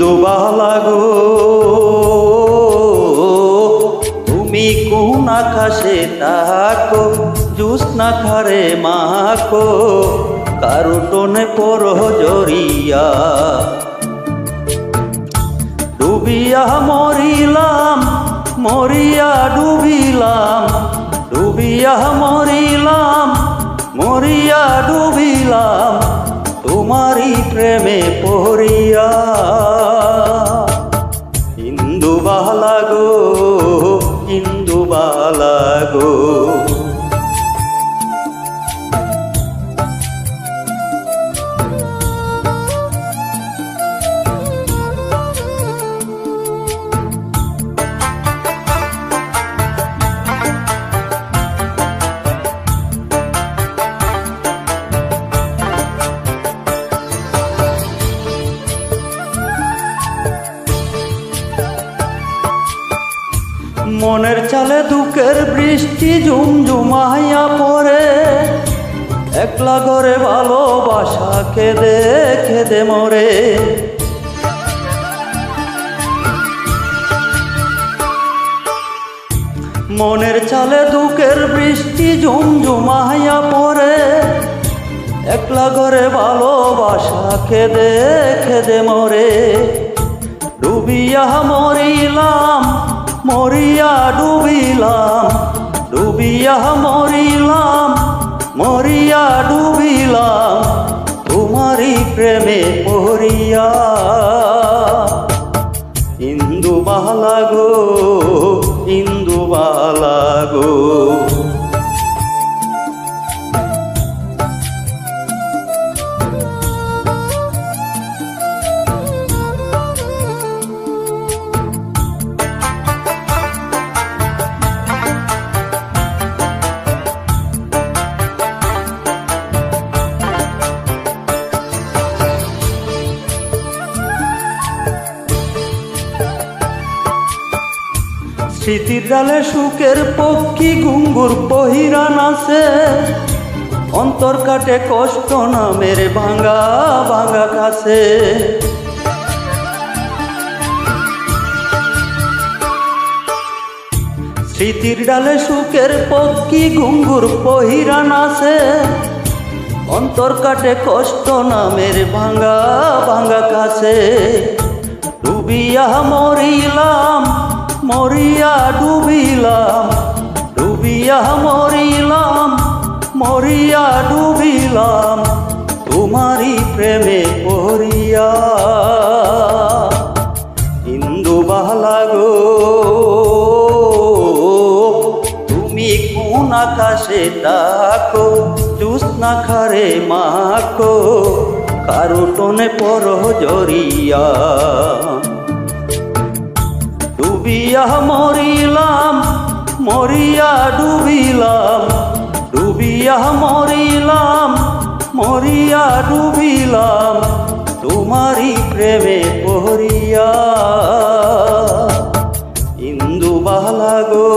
ইন্দুবালা গো, তুমি কোন আকাশে তাকো, জ্যোৎস্না খারে মাখো, কারুটনে পর জরিয়া। ডুবিয়া মরিলাম, মরিয়া ডুবিলাম, ডুবিয়া মরিলাম, মরিয়া ডুবিলাম, তোমারি প্রেমে পড়িয়া। ইন্দুবালা গো, ইন্দুবালা গো। মনের চালে দুঃখের বৃষ্টি ঝুমঝুমাইয়া পড়ে, একলা ঘরে ভালোবাসা কেঁদে কেঁদে মরে। মনের চালে দুঃখের বৃষ্টি ঝুমঝুমাইয়া পড়ে, একলা ঘরে ভালোবাসা কেঁদে কেঁদে মরে। ডুবিয়া মরিলাম, মরিয়া ডুবিলাম, ডুবিয়া মরিলাম, মরিয়া ডুবিলাম, তোমারি প্রেমে পড়িয়া। ইন্দুবালা গো, ইন্দুবালা গো। স্মৃতির ডালে সুখের পক্ষী ঘুঙ্গুর পহিরা নাচে, অন্তর কাটে কষ্ট নামের ভাঙা ভাঙা কাছে। স্মৃতির ডালে সুখের পক্ষী ঘুঙ্গুর পহিরা নাচে, অন্তর কাটে কষ্ট নামের ভাঙা ভাঙা কাছে। ডুবিয়া মরিলাম, মরিয়া ডুবিলাম, ডুবিয়া মরিলাম, মরিয়া ডুবিলাম, তোমারি প্রেমে পড়িয়া। ইন্দুবালা গো, তুমি কোন আকাশে তাকো, জ্যোৎস্না খারে মাখো, কারুটনে পর জরিয়া। ডুবিয়া মরিলাম, মরিয়া ডুবিলাম, ডুবিয়া মরিলাম, মরিয়া ডুবিলাম, তোমারি প্রেমে পড়িয়া। ইন্দুবালা গো।